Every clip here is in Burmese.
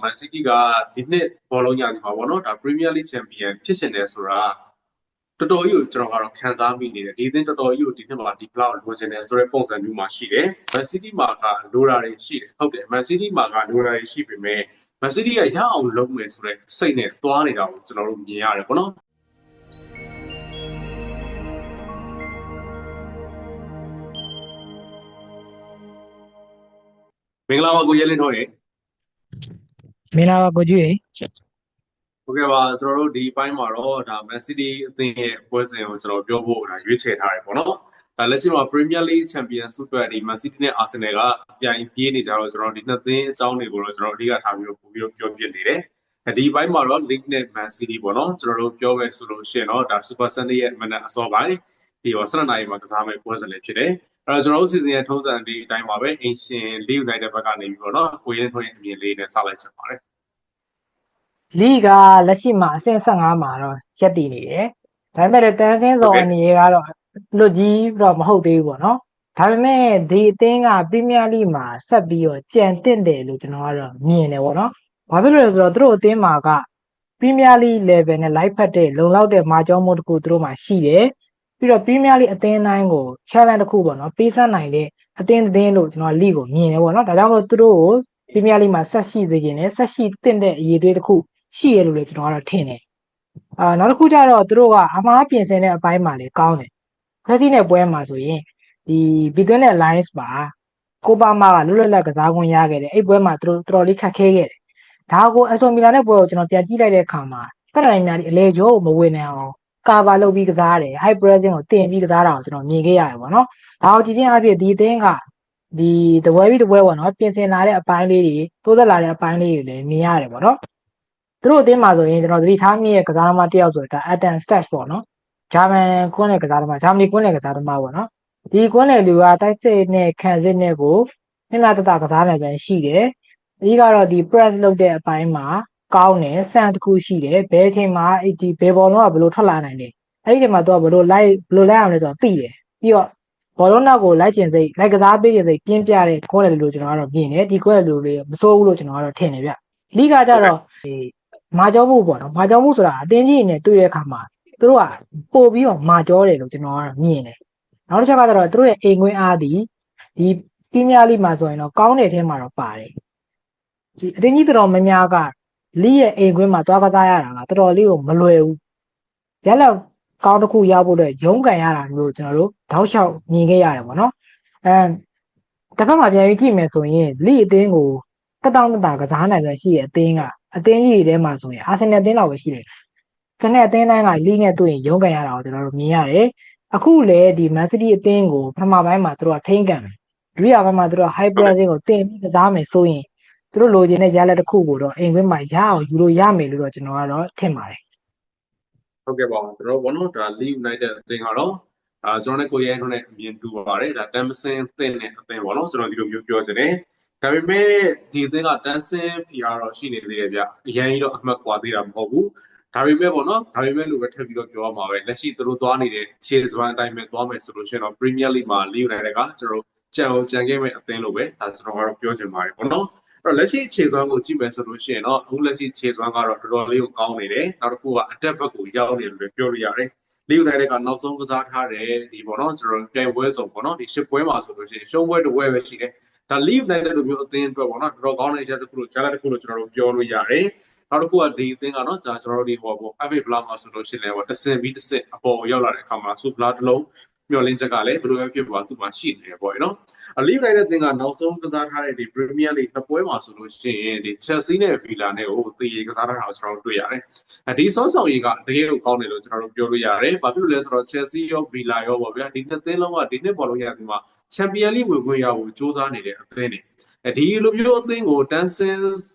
Man City ကဒီနှစ်ဘောလုံးညာဒီမှာပေါ့နော်ဒါ Premier League Champion ဖြစ်ရှင်တယ်ဆိုတာတော်တော်ကြီးကိုကျွန်တော်ကတော့ခံစားမိနေတယ်ဒီအသင်းတော်တော်ကြီးကိုဒီနှစ်မှာဒီ club လိုချင်တယ်ဆိုတဲ့ပုံစံမျိုးမှာရှိတယ် Man City မှာကလိုတာတွေရှိတယ်ဟုတ်တယ် Man City မှာကလိုတာတွေရှိပေမဲ့ Man City ကရအောင်လုပ်မယ်ဆိုတဲ့စိတ်နဲ့သွားနေတာကိုကျွန်တော်တို့မြင်ရတယ်ပေါ့နော်မင်္ဂလာပါကိုရဲလင်းတော့ရေမင်္ဂလာပါကိုကြီးရေဟုတ်ကဲ့ပါကျွန်တော်တို့ဒီပိုင်းမှာတော့ဒါ Man City အသင်းရဲ့ပွဲစဉ်ကိုကျွန်တော်ပြောဖို့ဒါရွေးချယ်ထားတယ်ပေါ့နော်ဒါလက်ရှိမှာ Premier League Champion ဆုအတွက်ဒီ Man City နဲ့ Arsenal ကပြိုင်ပြေးနေကြတော့ကျွန်တော်ဒီနှစ်သင်းအကြောင်းတွေကိုတော့ကျွန်တော်အဓိကထားပြီးတော့ပို့ပြီးတော့ပြောပြနေတယ်ဒီပိုင်းမှာတော့ League နဲ့ Man City ပေါ့နော်ကျွန်တော်တို့ပြောမယ်ဆိုလို့ရှိရင်တော့ဒါ Super Sunday ရဲ့မနက်အစောပိုင်းဒီ12နာရီမှာကစားမယ့်ပွဲစဉ်လေးဖြစ်တယ်အဲ့တော့ကျွန်တော်တို့စီစဉ်ရဲ့ထုံးစံဒီအတိုင်းပါပဲ Ancient League United ဘက်ကနေပြီးတော့เนาะကိုရင်းထွန်းရဲ့အမြင်လေးနဲ့စလိုက်ချင်ပါတယ်လိကလက်ရှိမှာအဆင့်15မှာတော့ရပ်တည်နေတယ်ဒါပေမဲ့တန်းစင်းစော်အနေကတော့လွတ်ကြီးတော့မဟုတ်သေးဘူးပေါ့နော်ဒါပေမဲ့ဒီအသင်းက Premier League မှာဆက်ပြီးတော့ကြံတင့်တယ်လို့ကျွန်တော်ကတော့မြင်တယ်ပေါ့နော်ဘာဖြစ်လို့လဲဆိုတော့သူတို့အသင်းမှာက Premier League level နဲ့ live ဖတ်တဲ့လုံလောက်တဲ့မာကြောမှုတစ်ခုသူတို့မှာရှိတယ်ပြီးတော့ Premier League အသင်းတိုင်းကို challenge တစ်ခုပေါ့နော်ပေးစမ်းနိုင်တဲ့အသင်းလို့ကျွန်တော် league ကိုမြင်တယ်ပေါ့နော်ဒါကြောင့်မို့သူတို့ကို Premier League မှာဆက်ရှိစေခြင်းနဲ့ဆက်ရှိတင့်တဲ့အရေးသွေးတစ်ခုရှိရလို့လည်းကျွန်တော်ကတော့ထင်တယ်နောက်တစ်ခုကျတော့သူတို့ကအမားပြင်ဆင်တဲ့အပိုင်းမှာလည်းကောင်းတယ်ဖက်စီနဲ့ပွဲမှာဆိုရင်ဒီ Between the Lines မှာကိုပါမာကလွတ်လပ်ကစားခွင့်ရခဲ့တယ်အဲ့ပွဲမှာသူတို့တော်တော်လေးခက်ခဲခဲ့တယ်ဒါကိုအဆိုမီလာနဲ့ပွဲကိုကျွန်တော်ပြန်ကြည့်လိုက်တဲ့အခါမှာတက်တိုင်းများဒီအလေကျော်ကိုမဝင်နိုင်အောင်ကာဗာလုပ်ပြီးကစားတယ် high pressing ကိုတင်ပြီးကစားတာကိုကျွန်တော်မြင်ခဲ့ရတယ်ပေါ့နော်ဒါကိုကြည့်ချင်းအဖြစ်ဒီအသင်းကဒီတပွဲပြီးတပွဲပေါ့နော်ပြင်ဆင်လာတဲ့အပိုင်းလေးတွေတိုးသက်လာတဲ့အပိုင်းလေးတွေလည်းမြင်ရတယ်ပေါ့နော်သူတို့အသင်းမှာဆိုရင်ကျွန်တော်သတိထားမိရဲ့ကစားသမားတစ်ယောက်ဆိုတာ Adam Stats ပေါ့နော်ဂျာမန်ကွန်းနယ်ကစားသမားဂျာမနီကွန်းနယ်ကစားသမားပေါ့နော်ဒီကွန်းနယ်လူကတိုက်စစ်နဲ့ခံစစ်နဲ့ကိုမျက်နှာတတကစားနိုင်ပြန်ရှိတယ်အကြီးကတော့ဒီ press လုပ်တဲ့အပိုင်းမှာကောင်းတယ်စံတစ်ခုရှိတယ်ဘယ်အချိန်မှာဒီဘယ်ဘောလုံးကဘယ်လိုထွက်လာနိုင်လဲအဲ့ဒီအချိန်မှာသူကဘယ်လိုလိုက်အောင်လဲဆိုတော့သိတယ်ပြီးတော့ဘောလုံးနောက်ကိုလိုက်ကစားပေးခြင်းစိတ်ပြင်းပြတဲ့ကွန်းနယ်လူလို့ကျွန်တော်ကတော့မြင်တယ်ဒီကွန်းနယ်လူလေးမစိုးဘူးလို့ကျွန်တော်ကတော့ထင်တယ်ဗျလိကကြတော့မာကျောမှုပေါ့နော်မာကျောမှုဆိုတာအတင်းကြီးနဲ့တွေ့တဲ့အခါမှာသူတို့ကပို့ပြီးတော့မာကျောတယ်လို့ကျွန်တော်ကတော့မြင်တယ်နောက်တစ်ချက်ကတော့သူတို့ရဲ့အိမ်ကွင်းအားသည်ဒီပီးမီးယားလိမှာဆိုရင်တော့ကောင်းတဲ့အထဲမှာတော့ပါတယ်ဒီအတင်းကြီးတော်များများကလိရဲ့အိမ်ကွင်းမှာသွားကစားရတာကတော်တော်လေးကိုမလွယ်ဘူးရလောက်ကောင်းတစ်ခုရဖို့အတွက်ရုန်းကန်ရတာမျိုးကျွန်တော်တို့တောက်လျှောက်မြင်ခဲ့ရတယ်ပေါ့နော်တစ်ဖက်မှာပြန်ပြီးကြည့်မယ်ဆိုရင်လိအသင်းကိုတက်တောင့်တတာကစားနိုင်တဲ့ရှိတဲ့အသင်းကအသင်းကြီးတွေထဲမှာဆိုရင်အာဆင်နယ်အသင်းလောက်ပဲရှိတယ်။ကျွန်တော်အသင်းတိုင်းကလိနဲ့တွေ့ရင်ရုန်းကန်ရတာကိုကျွန်တော်တို့မြင်ရတယ်။အခုလည်းဒီ Man City အသင်းကိုပထမပိုင်းမှာသူတို့ကထိန်းကန်တယ်။ဒုတိယပိုင်းမှာသူတို့ high pressing ကိုတင်ပြီးကစားမယ်ဆိုရင်သူတို့လိုချင်တဲ့ရလဒ်တစ်ခုကိုတော့အိမ်ကွင်းမှာရအောင်ယူလို့ရမယ်လို့တော့ကျွန်တော်ကတော့ထင်ပါတယ်။ဟုတ်ကဲ့ပါကျွန်တော်ဘောနော်ဒါ Leeds United အသင်းကတော့ကျွန်တော်နဲ့ကိုရဲထွန်းနဲ့အမြင်တူပါတယ်ဒါတမ်မဆင်သင်းနဲ့အသင်းပေါ့နော်ကျွန်တော်ဒီလိုမျိုးပြောချင်တယ်ဒါပေမဲ့ဒီအသင်းကတန်းစင်း PR တော့ရှိနေသေးတယ်ဗျအရင်ကြီးတော့အမှတ်ကွာသေးတာမဟုတ်ဘူးဒါပေမဲ့ပေါ့နော်ဒါပေမဲ့လို့ပဲထပ်ပြီးတော့ပြောရမှာပဲလက်ရှိသူတို့သွားနေတဲ့ခြေစွမ်းအတိုင်းပဲသွားမယ်ဆိုလို့ရှိရင်တော့ Premier League မှာ Leeds United ကကျွန်တော်ကြံခဲ့မဲ့အသင်းလို့ပဲဒါကျွန်တော်ကတော့ပြောချင်ပါတယ်ပေါ့နော်အဲ့တော့လက်ရှိခြေစွမ်းကိုကြည့်မယ်ဆိုလို့ရှိရင်တော့အခုလက်ရှိခြေစွမ်းကတော့တော်တော်လေးကိုကောင်းနေတယ်နောက်တစ်ခုကအတက်ဘက်ကိုရောက်နေတယ်လို့ပြောလို့ရတယ်Leeds United ကနောက်ဆုံးကစားထားတဲ့ဒီပေါ့နော်ကျွန်တော်ပြိုင်ပွဲဆုံးပေါ့နော်ဒီ10ပွဲမှာဆိုလို့ရှိရင်ရှုံးပွဲတစ်ပွဲပဲရှိတယ်ဒါ Leeds United လိုမျိုးအသင်းအတွက်ပေါ့နော်တော်တော်ကောင်းတဲ့ချက်တစ်ခုလို့ကြားတဲ့တစ်ခုလို့ကျွန်တော်တို့ပြောလို့ရတယ်နောက်တစ်ခုကဒီအသင်းကနော်ကျွန်တော်တို့ဒီဟောပေါ့ FA Block မှာဆိုလို့ရှိရင်လည်းတဆင့်ပြီးတဆင့်အပေါ်ရောက်လာတဲ့အခါမှာဆိုဘလာတစ်လုံးမျှော်လင့်ချက်ကလည်းဘယ်လိုပဲဖြစ်ပါသူ့မှာရှိနေတယ်ပေါ့နော်Leeds United အသင်းကနောက်ဆုံးကစားထားတဲ့ဒီ Premier League နှစ်ပွဲမှာဆိုလို့ရှိရင်ဒီ Chelsea နဲ့ Villa နဲ့ကိုတည်ရကစားထားတာကိုကျွန်တော်တို့တွေ့ရတယ်ဒီစွမ်းဆောင်ရည်ကတကယ်လို့ကောင်းတယ်လို့ကျွန်တော်တို့ပြောလို့ရတယ်ဘာဖြစ်လို့လဲဆိုတော့ Chelsea ရော Villa ရောပေါ့ဗျာဒီနှစ်သင်းလုံးကဒီနှစ်ဘောလုံးရပြီးမှ Champions League ဝင်ခွင့်ရဖို့စ조사နေတဲ့အသင်းတွေဒီလိုမျိုးအသင်းကိုတန်းစင်း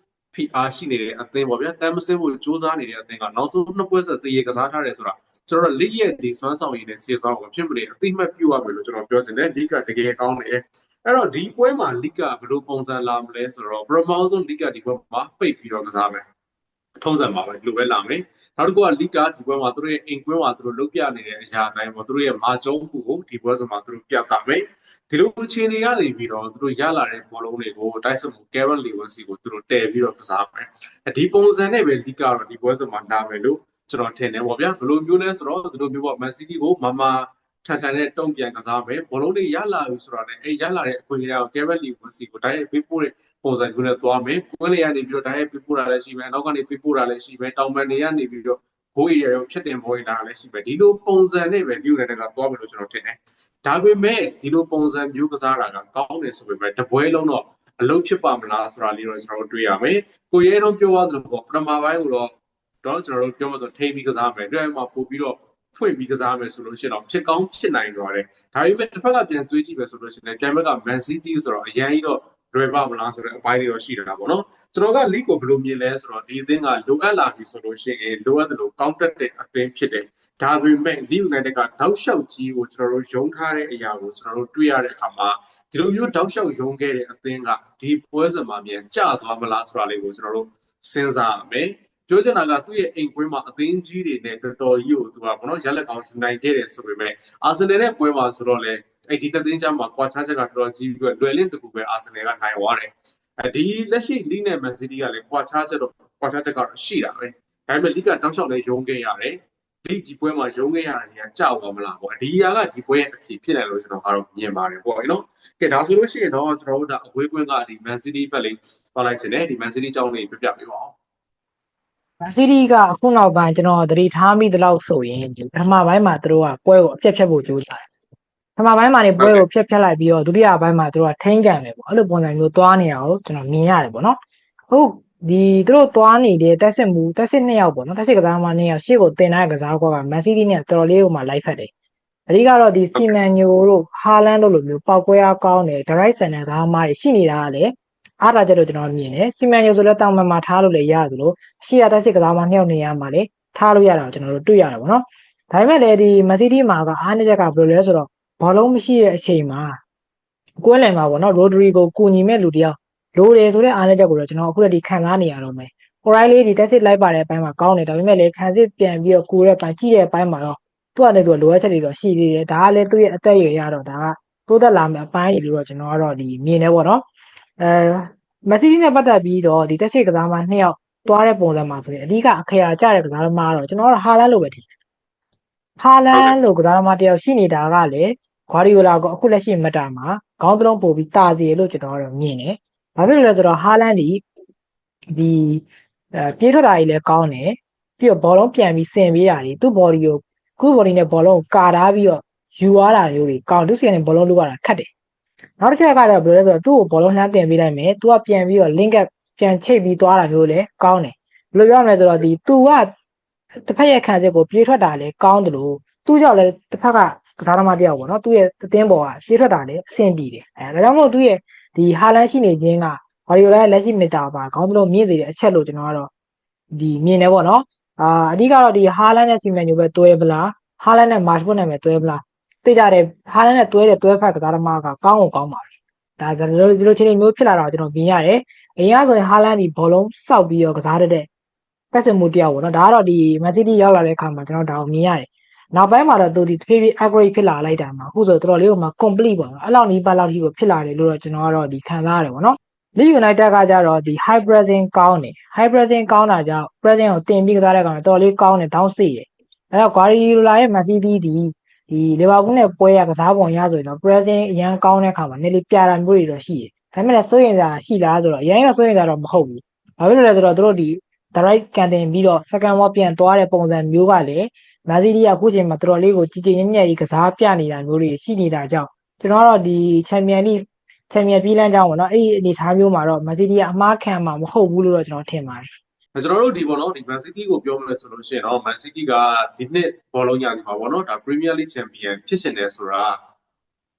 PR ရှိနေတဲ့အသင်းပေါ့ဗျာတန်းမစင်းဖို့စ조사နေတဲ့အသင်းကနောက်ဆုံးနှစ်ပွဲဆက်တည်ရကစားထားတယ်ဆိုတာကျွန်တော်လိရဲ့ဒီစွမ်းဆောင်ရည်နဲ့ခြေစွမ်းကိုဖြစ်မနေအသိမှတ်ပြုရမယ်လို့ကျွန်တော်ပြောချင်တယ်လိကတကယ်ကောင်းတယ်အဲ့တော့ဒီပွဲမှာလိကဘယ်လိုပုံစံလာမလဲဆိုတော့ပထမဆုံးလိကဒီပွဲမှာပိတ်ပြီးတော့ကစားမယ်ထုံးစံပါပဲဒီလိုပဲလာမယ်နောက်တစ်ခုကလိကဒီပွဲမှာသူတို့ရဲ့အိမ်ကွင်းမှာသူတို့လုတ်ပြနေတဲ့အရာတိုင်းပေါ့သူတို့ရဲ့မာကျုံးမှုကိုဒီပွဲစဉ်မှာသူတို့ပြသမယ် ဒီလိုအခြေအနေကနေပြီးတော့သူတို့ရလာတဲ့ဘောလုံးတွေကိုတိုက်စစ်မှု Kevin Lewis ကိုသူတို့တည်ပြီးတော့ကစားမယ်ဒီပုံစံနဲ့ပဲဒီကတော့ဒီပွဲစဉ်မှာနားမယ်လို့ကျွန်တော်ထင်တယ်ပေါ့ဗျာဘယ်လိုမျိုးလဲဆိုတော့သူတို့မျိုးပေါ့ Man City ကိုမထန်ထန်နဲ့တုံ့ပြန်ကစားမယ်ဘောလုံးတွေရလာပြီဆိုတာနဲ့ရလာတဲ့အခွင့်အရေးကို Kevin Lewis ကိုတိုက်ရိုက်ပေးပို့တဲ့ပုံစံမျိုးနဲ့သွားမယ်ကွင်းလေကနေပြီးတော့တိုက်ရိုက်ပေးပို့တာလည်းရှိမယ်နောက်ကနေပေးပို့တာလည်းရှိမယ်တောင်ပန်တွေကနေပြီးတော့ဘိုးရရောဖြစ်တင်ဘောရင်တာလည်းရှိမယ်ဒီလိုပုံစံနဲ့ပဲမြို့နယ်ကသွားမယ်လို့ကျွန်တော်ထင်တယ်ဒါပေမဲ့ဒီလိုပုံစံမျိုးကစားတာကကောင်းတယ်ဆိုပေမဲ့တပွဲလုံးတော့အလုပ်ဖြစ်ပါမလားဆိုတာလေးတော့ကျွန်တော်တို့တွေ့ရမယ်ကိုရဲတော့ပြောသွားသလိုပေါ့ပထမပိုင်းကိုတော့ကျွန်တော်တို့ပြောမှဆိုထိပြီးကစားမယ်တွေ့မှာပို့ပြီးတော့ဖွင့်ပြီးကစားမယ်ဆိုလို့ရှိရင်တော့ဖြစ်ကောင်းဖြစ်နိုင်တော့တယ်ဒါပေမဲ့တစ်ဖက်ကပြန်တွေးကြည့်မယ်ဆိုလို့ရှိရင်ပြန်ဘက်က Man City ဆိုတော့အရင်ကြီးတော့လွယ်ပါမလားဆိုတဲ့အပိုင်းတွေတော့ရှိတာပေါ့နော်ကျွန်တော်က league ကိုဘယ်လိုမြင်လဲဆိုတော့ဒီအသင်းကလိုအပ်လာပြီဆိုလို့ရှိရင်လိုအပ်တယ်လို့ counter တဲ့အသင်းဖြစ်တယ်ဒါပေမဲ့ Leeds United ကတောက်လျှောက်ကြီးကိုကျွန်တော်တို့ယုံထားတဲ့အရာကိုကျွန်တော်တို့တွေ့ရတဲ့အခါမှာဒီလိုမျိုးတောက်လျှောက်ယုံခဲ့တဲ့အသင်းကဒီပွဲစဉ်မှာမြန်ကျသွားမလားဆိုတာလေးကိုကျွန်တော်တို့စဉ်းစားရမယ်ပြောချင်တာကသူ့ရဲ့အိမ်ကွင်းမှာအသင်းကြီးတွေနဲ့တော်တော်ကြီးကိုသူကဘောနော်ရက်လက်ကောင်းယူနိုင်ခဲ့တယ်ဆိုပေမဲ့အာဆင်နယ်နဲ့ပွဲမှာဆိုတော့လေဒီတသင်းချမ်းမှာကွာခြားချက်ကတော်တော်ကြီးပြီးတော့လွယ်လင့်တကူပဲအာဆင်နယ်ကနိုင်သွားတယ်ဒီလက်ရှိလိနဲ့မန်စီးတီးကလည်းကွာခြားချက်ကတော့ရှိတာပဲဒါပေမဲ့လိကတောက်လျှောက်လည်းယုံခဲ့ရတယ်ဒီပွဲမှာရုံးခဲ့ရတာတွေကကြောက်သွားမလားပေါ့ဒီအရာကဒီပွဲရဲ့အဖြစ်ဖြစ်တယ်လို့ကျွန်တော်ကတော့မြင်ပါတယ်ပေါ့နော်ကဲဒါဆိုလို့ရှိရင်တော့ကျွန်တော်တို့ဒါအဝေးကွင်းကဒီ Man City ဘက်လေးသွားလိုက်ချင်တယ်ဒီ Man City အကြောင်းလေးပြပြပေးပါဦး Man City ကအခုနောက်ပိုင်းကျွန်တော်သတိထားမိသလောက်ဆိုရင်ပထမပိုင်းမှာသူတို့ကပွဲကိုအပြတ်ဖြတ်ဖို့ကြိုးစားတယ်ပထမပိုင်းမှာနေပွဲကိုဖျက်လိုက်ပြီးတော့ဒုတိယပိုင်းမှာသူတို့ကထိန်းကန်တယ်ပေါ့အဲ့လိုပုံစံမျိုးသွားနေရအောင်ကျွန်တော်မြင်ရတယ်ပေါ့နော်ဟုတ်ဒီသူတို့သွားနေတဲ့တက်စစ်2ယောက်ပေါ့နော်တက်စစ်ကစားမ2ယောက်ရှေ့ကိုတင်တဲ့ကစားကွက်က Man City နဲ့တော်တော်လေးကိုမှလိုက်ဖက်တယ်အဓိကတော့ဒီစီမန်ညိုတို့ဟာလန်တို့လိုမျိုးပောက်ကွဲအားကောင်းတယ်ဒရိုက်ဆန်တဲ့ကစားမတွေရှိနေတာကလည်းအားတာချက်လို့ကျွန်တော်မြင်တယ်စီမန်ညိုဆိုလည်းတောင်ပံမှာထားလို့လည်းရသလိုရှေ့ကတက်စစ်ကစားမ2ယောက်နေရာမှာလည်းထားလို့ရတာကိုကျွန်တော်တို့တွေ့ရတယ်ပေါ့နော်ဒါပေမဲ့လည်းဒီ Man City မှာကအားနည်းချက်ကဘယ်လိုလဲဆိုတော့ဘောလုံးမရှိတဲ့အချိန်မှာကွင်းလယ်မှာပေါ့နော်ရိုဒရီကိုကူညီမဲ့လူတယောက်လိုတယ်ဆိုတဲ့အားနည်းချက်ကိုတော့ကျွန်တော်အခုလက်ဒီခံစားနေရတော့မယ်ဟိုရိုင်းလေးဒီတက်စစ်လိုက်ပါတဲ့အပိုင်းမှာကောင်းတယ်ဒါပေမဲ့လည်းခံစစ်ပြန်ပြီးတော့ကူတဲ့ပိုင်းကြည့်တဲ့အပိုင်းမှာတော့သူ့အနေနဲ့လိုအပ်ချက်တွေတော့ရှိသေးတယ်ဒါကလည်းသူ့ရဲ့အသက်အရွယ်ရတော့ဒါကတိုးတက်လာမယ့်အပိုင်းတွေလို့တော့ကျွန်တော်ကတော့ဒီမြင်နေပေါ့နော်မက်ဆီနဲ့ပတ်သက်ပြီးတော့ဒီတက်စစ်ကစားမ2ယောက်သွားတဲ့ပုံစံမှာဆိုရင်အဓိကအခရာကျတဲ့ကစားသမားတော့ကျွန်တော်တို့ဟာလန်လို့ပဲထင်ဟာလန်လို့ကစားသမားတယောက်ရှိနေတာကလည်းဂွာဒီယိုလာကအခုလက်ရှိမတာမှာခေါင်းသလုံးပို့ပြီးတာစီလို့ကျွန်တော်ကတော့မြင်တယ်။ဘာဖြစ်လို့လဲဆိုတော့ဟာလန်ဒီပြေးထွက်တာကြီးလည်းကောင်းတယ်ပြီးတော့ဘောလုံးပြန်ပြီးဆင်ပေးတာကြီးသူ့ body ကိုခု့ body နဲ့ဘောလုံးကိုကာထားပြီးတော့ယူသွားတာမျိုးတွေကောင်းသူစီကနေဘောလုံးလုရတာခက်တယ်။နောက်တစ်ချက်ကလည်းဘယ်လိုလဲဆိုတော့သူ့ကိုဘောလုံးလှမ်းတင်ပေးလိုက်မယ်သူကပြန်ပြီးတော့ link up ပြန်ချိတ်ပြီးသွားတာမျိုးလည်းကောင်းတယ်။ဘယ်လိုပြောရမလဲဆိုတော့ဒီသူကတစ်ဖက်ရဲ့ခံစစ်ကိုပြေးထွက်တာလည်းကောင်းတယ်လို့သူ့ကြောင့်လည်းတစ်ဖက်ကကစားသမားတယောက်ပေါ့နော်သူ့ရဲ့အသင်းပေါ်ကပြေးထွက်တာလည်းအဆင်ပြေတယ်ဒါကြောင့်မို့သူ့ရဲ့ဒီဟာလန်ရှိနေခြင်းကဘာဒီယိုလာရဲ့လက်ရှိမီတာပါခေါင်းသလုံးမြင့်စေတဲ့အချက်လို့ကျွန်တော်ကတော့ဒီမြင်နေပေါ့နော်အဓိကတော့ဒီဟာလန်နဲ့စီမန်ညိုပဲတွဲပလားဟာလန်နဲ့မာရှ်ပွတ်နဲ့ပဲတွဲပလားသိကြတယ်ဟာလန်နဲ့တွဲဖက်ကစားသမားကကောင်းပါပဲဒါဒီလိုချင်းမျိုးဖြစ်လာတော့ကျွန်တော်မြင်ရတယ်အရင်ကဆိုရင်ဟာလန်ဒီဘောလုံးစောက်ပြီးတော့ကစားတဲ့ပတ်စင်မှုတယောက်ပေါ့နော်ဒါကတော့ဒီမန်စီးတီးရောက်လာတဲ့အခါမှာကျွန်တော်ဒါကိုမြင်ရတယ်နောက်ပိုင်းမှာတော့သူဒီတဖြည်းဖြည်း upgrade ဖြစ်လာလိုက်တာမှာအခုဆိုတော်တော်လေးကိုမှ complete ပေါ့နော်အဲ့လောက်နီးပါးလောက်ထိကိုဖြစ်လာတယ်လို့တော့ကျွန်တော်ကတော့ဒီခံစားရတယ်ပေါ့နော် Leeds United ကကြတော့ဒီ high pressing ကောင်းတယ် high pressing ကောင်းတာကြောင့် pressing ကိုတင်ပြီးကစားတဲ့ကောင်တော်တော်လေးကောင်းတယ်တောင်းစီတယ်အဲ့တော့ Guardiola ရဲ့ Man City ဒီလီဗာပူးနဲ့ပွဲရကစားပုံရဆိုရင်တော့ pressing အရန်ကောင်းတဲ့အခါမှာနည်းလေးပြတာမျိုးတွေတော့ရှိတယ်ဒါပေမဲ့လည်းစိုးရင်သာရှိလားဆိုတော့အရင်ကစိုးရင်သာတော့မဟုတ်ဘူးဘာဖြစ်လို့လဲဆိုတော့တို့ဒီ direct ကန်တင်ပြီးတော့ second wall ပြန်သွားတဲ့ပုံစံမျိုးကလည်းမာစီးတီးကအခုချိန်မှာတော်တော်လေးကိုကြည်ကြည်ညက်ညက်ကြီးကစားပြနေတာမျိုးတွေရှိနေတာကြောင့်ကျွန်တော်ကတော့ဒီချန်ပီယံပြီးလမ်းကြောင်းပေါ့နော်အဲ့ဒီအနေထားမျိုးမှာတော့မာစီးတီးကအမှားခံမှာမဟုတ်ဘူးလို့တော့ကျွန်တော်ထင်ပါတယ်ကျွန်တော်တို့ဒီပေါ့နော်ဒီ Man City ကိုပြောမယ်ဆိုလို့ရှိရင်တော့ Man City ကဒီနှစ်ဘောလုံးရနေမှာပေါ့နော်ဒါ Premier League Champion ဖြစ်ရှင်တယ်ဆိုတာ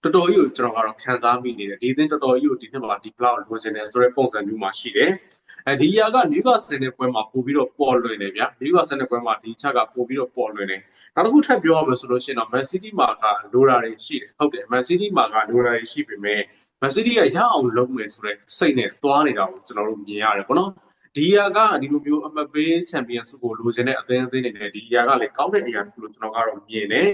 တော်တော်ကြီးကိုကျွန်တော်ကတော့ခံစားမိနေတယ်ဒီသင်းတော်တော်ကြီးကိုဒီနှစ်မှာဒီ cloud လိုချင်တယ်ဆိုတဲ့ပုံစံမျိုးမှာရှိတယ်ဒီအရာက Newcastle နဲ့ပွဲမှာပို့ပြီးတော့ပေါ်လွင်တယ်ဗျာ Newcastle နဲ့ပွဲမှာဒီချက်ကပို့ပြီးတော့ပေါ်လွင်တယ်နောက်တစ်ခုထပ်ပြောရမယ်ဆိုလို့ရှိရင်တော့ Man City မှာကလိုတာတွေရှိတယ်ဟုတ်တယ် Man City မှာကလိုတာတွေရှိပေမဲ့ Man City ကရအောင်လုပ်မယ်ဆိုတဲ့စိတ်နဲ့သွားနေတာကိုကျွန်တော်တို့မြင်ရတယ်ပေါ့နော်ဒီအရာကဒီလိုမျိုးအမပေးချန်ပီယံဆုကိုလိုချင်တဲ့အသင်းတွေနဲ့ဒီအရာကလည်းကောင်းတဲ့အရာတစ်ခုလို့ကျွန်တော်ကတော့မြင်တယ်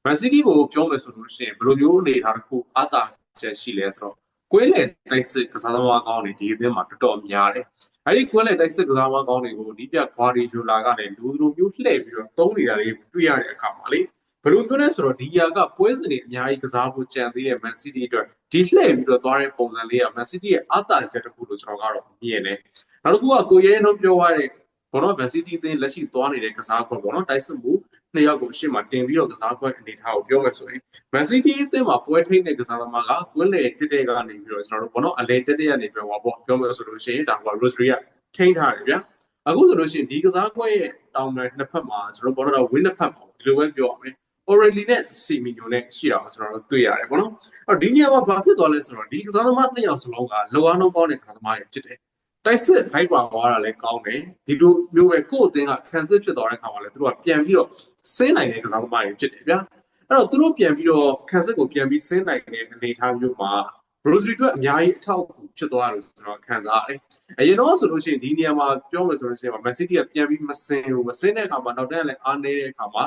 Man City ကိုပြောမယ်ဆိုလို့ရှိရင်ဘယ်လိုမျိုးအနေထားတစ်ခုအားသာ ချက်ရှိလဲဆိုတော့ကွဲလေတိုက်စစ်ကစားသမားကောင်းတွေဒီအသင်းမှာတော်တော်များတယ်အဲ့ဒီကွဲလေတိုက်စစ်ကစားသမားကောင်းတွေကိုဒီပြဂွာဒီယိုလာကလည်းလူလူမျိုးလှည့်ပြီးတော့သုံးနေတာလေးတွေ့ရတဲ့အခါမှာလေဘယ်လိုပြောလဲဆိုတော့ဒီယာကပွဲစဉ်တွေအများကြီးကစားဖို့ကြံသေးတဲ့ Man City အတွက်ဒီလှည့်ပြီးတော့သွားတဲ့ပုံစံလေးက Man City ရဲ့အားသာချက်တစ်ခုလို့ကျွန်တော်ကတော့မြင်တယ်နောက်တစ်ခုကကိုရဲနှုံးပြောရတဲ့ဘောနော် Man City အသင်းလက်ရှိသွားနေတဲ့ကစားကွက်ပေါ့နော်တိုက်စစ်မှုနှစ်ယောက်ကိုအရှိမတင်ပြီးတော့ကစားကွက်အနေထားကိုပြောမယ်ဆိုရင် Man City အသင်းမှာပွဲထိန်းတဲ့ကစားသမားကကွင်းလေတက်တဲ့ကနေပြီးတော့ကျွန်တော်တို့ဘောနော်အလေတက်တဲ့ကနေပြီးတော့ပေါ့ပြောမယ်ဆိုလို့ရှိရင်ဒါက Rosary ကထိန်းထားတယ်ဗျာအခုဆိုလို့ရှိရင်ဒီကစားကွက်ရဲ့တောင်နယ်နှစ်ဖက်မှာကျွန်တော်ဘောနော် win နှစ်ဖက်ပေါ့ဒီလိုပဲပြောရမယ် Orally နဲ့ Semenyo နဲ့ရှိတာကိုကျွန်တော်တို့တွေ့ရတယ်ပေါ့နော်အဲ့ဒီနေရာမှာဘာဖြစ်သွားလဲဆိုတော့ဒီကစားသမားနှစ်ယောက်စလုံးကလောအားလုံးကောင်းတဲ့ကစားသမားတွေဖြစ်တယ်တိုက်စစ်ခိုက်ပါသွားတာလည်းကောင်းတယ်ဒီလိုမျိုးပဲကိုယ့်အသင်းကခံစစ်ဖြစ်သွားတဲ့ခါမှာလည်းသူတို့ကပြန်ပြီးတော့ဆင်းနိုင်တဲ့ကစားသမားတွေဖြစ်တယ်ဗျာအဲ့တော့သူတို့ပြန်ပြီးတော့ခံစစ်ကိုပြန်ပြီးဆင်းနိုင်တဲ့အနေအထားမျိုးမှာ Rosary အတွက်အများကြီးအထောက်အကူဖြစ်သွားတယ်ဆိုတော့ခံစားရတယ်အရင်တော့ဆိုလို့ရှိရင်ဒီနေရာမှာပြောမယ်ဆိုလို့ရှိရင် Man City ကပြန်ပြီးမဆင်းတဲ့အခါမှာနောက်တန်းလည်းအားနေတဲ့အခါမှာ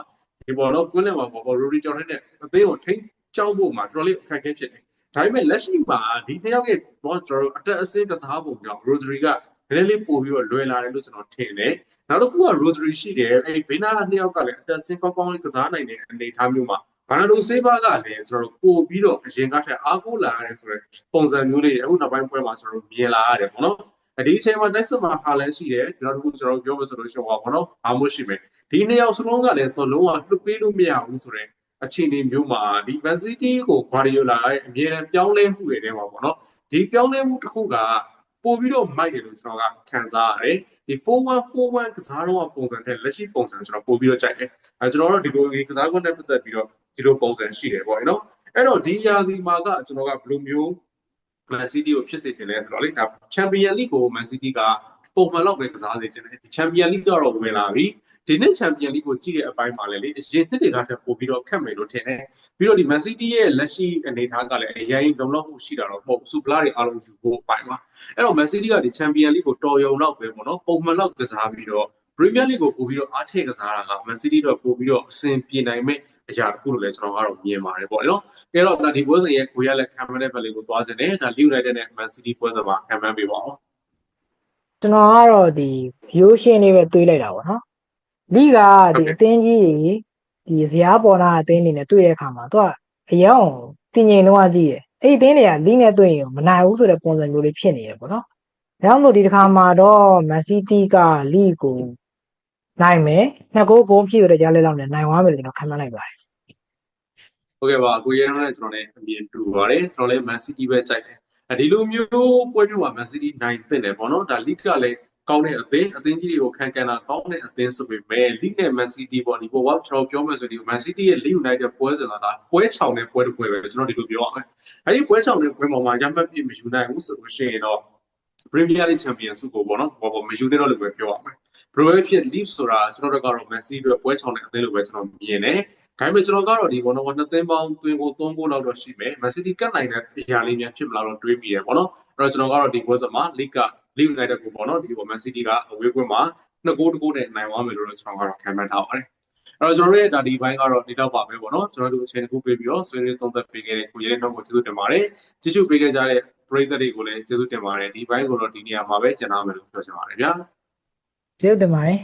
ဒီပေါ်တော့ကွင်းလယ်မှာပေါ့ Rosary ကြောင့်တဲ့အသင်းကိုထိန်းကျောင်းဖို့မှာတော်တော်လေးအခက်အခဲဖြစ်တယ်ဒါပေမဲ့လက်ရှိမှာဒီတယောက်ရဲ့ကျွန်တော်တို့အတက်အဆင်းကစားပုံကြောင့် Rosary ကနည်းနည်းလေးပို့ပြီးတော့လွယ်လာတယ်လို့ကျွန်တော်ထင်တယ်နောက်တစ်ခုက Rosary ရှိတယ်အဲ့ဘေးနားနှစ်ယောက်ကလည်းအတက်အဆင်းကောင်းကောင်းလေးကစားနိုင်တဲ့အနေအထားမျိုးမှာဘာနာဒိုဆေးဘာကလည်းကျွန်တော်တို့ပို့ပြီးတော့အရင်ကထက်အားကိုးလာရတယ်ဆိုတော့ပုံစံမျိုးလေးအခုနောက်ပိုင်းပွဲမှာကျွန်တော်တို့မြင်လာရတယ်ပေါ့နော်ဒီအချိန်မှာတိုက်စစ်မှာဟာလန်ရှိတယ်နောက်တစ်ခုကျွန်တော်တို့ပြောမယ်ဆိုလို့ရှိရင်ပေါ့နော်အားမို့ရှိမယ်ဒီနှစ်ယောက်စလုံးကလည်းတော့လုံးဝလွတ်ပေးလို့မရဘူးဆိုတော့အခြေအနေမျိုးမှာဒီ Man City ကို Guardiola ရဲ့အမြဲတမ်းပြောင်းလဲမှုတွေထဲမှာပေါ့နော်ဒီပြောင်းလဲမှုတစ်ခုကပို့ပြီးတော့မိုက်တယ်လို့ကျွန်တော်ကခံစားရတယ်ဒီ4-1-4-1ကစားတော့ပုံစံတဲ့လက်ရှိပုံစံကျွန်တော်ပို့ပြီးတော့ကြိုက်တယ်ကျွန်တော်တို့ဒီလိုကစားကွက်နဲ့ပတ်သက်ပြီးတော့ဒီလိုပုံစံရှိတယ်ပေါ့နော်အဲ့တော့ဒီယာစီမှာကကျွန်တော်ကဘယ်လိုမျိုး Man City ကိုဖြစ်စေချင်လဲဆိုတော့လေဒါ Champion League ကို Man City ကပုံမှန်လောက်ပဲကစားနေချင်တယ်ဒီ Champion League ကတော့ဝင်လာပြီဒီနေ့ Champion League ကိုကြည့်တဲ့အပိုင်းမှာလည်းလေအရင်နှစ်တွေကထက်ပိုပြီးတော့ခက်မယ်လို့ထင်တယ်ပြီးတော့ဒီ Man City ရဲ့လက်ရှိအနေအထားကလည်းအရင်လုံလောက်မှုရှိတာတော့မဟုတ်ဘူးစူပလာတွေအားလုံးယူဖို့အပိုင်းပါအဲ့တော့ Man City ကဒီ Champion League ကိုတော်ရုံလောက်ပဲပေါ့နော်ပုံမှန်လောက်ကစားပြီးတော့ Premier League ကိုပို့ပြီးတော့အားထည့်ကစားတာက Man City တော့ပို့ပြီးတော့အဆင်ပြေနိုင်မဲ့အရာတစ်ခုလို့လည်းကျွန်တော်ကတော့မြင်ပါတယ်ပေါ့နော်အဲ့တော့ဒီပွဲစဉ်ရဲ့ကိုရလက်ခံမတဲ့ဘက်လေးကိုသွားစင်တယ်ဒါ Leeds United နဲ့ Man City ပွဲစဉ်မှာခံမှန်းပေးပါအောင်ကျွန်တော်ကတော့ဒီ view ရှင်းလေးပဲတွေးလိုက်တာပေါ့နော်လိကဒီအသင်းကြီးတွေဒီဇယားပေါ်လာအသင်းတွေနဲ့တွေ့တဲ့အခါမှာသူကအယောင်တင်ငင်တော့ကြည့်တယ်အဲ့ဒီအသင်းတွေကလိနဲ့တွေ့ရင်မနိုင်ဘူးဆိုတဲ့ပုံစံမျိုးလေးဖြစ်နေတယ်ပေါ့နော်ဒါကြောင့်မို့ဒီတစ်ခါမှာတော့ Man City ကလိကိုနိုင်မယ်နှစ်ကိုဂိုးဖြစ်ရတဲ့ကြားလဲလောက်နဲ့နိုင်သွားမယ်လို့ကျွန်တော်ခန့်မှန်းလိုက်ပါတယ်ဟုတ်ကဲ့ပါကိုရဲနဲ့ကျွန်တော်လည်းအမြင်တူပါတယ်ကျွန်တော်လည်း Man City ပဲကြိုက်တယ်ဒီလိုမျိုးပွဲမျိုးမှာ Man City နိုင်တဲ့တယ်ပေါ့နော်ဒါ League ကလည်းကောင်းတဲ့အသင်းကြီးတွေကိုခံကန်တာကောင်းတဲ့အသင်းဆိုပေမဲ့ League နဲ့ Man City ပေါ့ဒီပေါ်ကကျွန်တော်ပြောမယ်ဆိုဒီ Man City ရဲ့ Leeds United ပွဲစဉ်ကပွဲချောင်တဲ့ပွဲတစ်ပွဲပဲကျွန်တော်ဒီလိုပြောရမယ်အဲဒီပွဲချောင်တဲ့ပွဲမှာရမှတ်ပြည့်မယူနိုင်ဘူးဆိုလို့ရှိရင်တော့ Premier League Champion ဆုကိုပေါ့နော်မယူသေးတော့လို့ပဲပြောရမယ်ဘယ်လိုပဲဖြစ် Leeds ဆိုတာကျွန်တော်တို့ကတော့ Man City အတွက်ပွဲချောင်တဲ့အသင်းလိုပဲကျွန်တော်မြင်တယ်ဒါပေမဲ့ကျွန်တော်ကတော့ဒီဘောနော်နှစ်သင်းပေါင်းသွင်းကို3ဂိုးလောက်တော့ရှိမယ် Man City ကတ်နိုင်တဲ့အရာလေးများဖြစ်မလားတော့တွေးမိတယ်ပေါ့နော်အဲ့တော့ကျွန်တော်ကတော့ဒီပွဲစဉ်မှာ Leeds United ကိုပေါ့နော်ဒီ Man City ကအဝေးကွင်းမှာ2ဂိုး1ဂိုးနဲ့နိုင်သွားမယ်လို့ကျွန်တော်ကတော့ခံမှန်းထားပါတယ်အဲ့တော့ကျွန်တော်ရဲ့ဒါဒီဘိုင်းကတော့ဒီတော့ပါပဲပေါ့နော်ကျွန်တော်တို့အချိန်တစ်ခုပေးပြီးတော့ဆွေးနွေးသုံးသပ်ပေးခဲ့တဲ့ကိုရဲတဲ့တော့ကိုကျေးဇူးတင်ပါတယ်ကျေးဇူးပေးခဲ့ကြတဲ့ပရိသတ်တွေကိုလည်းကျေးဇူးတင်ပါတယ်ဒီဘိုင်းကိုတော့ဒီနေရာမှာပဲကျွန်တော်မယ်လို့ပြောချင်ပါတယ်ဗျာကျေးဇူးတင်ပါတယ်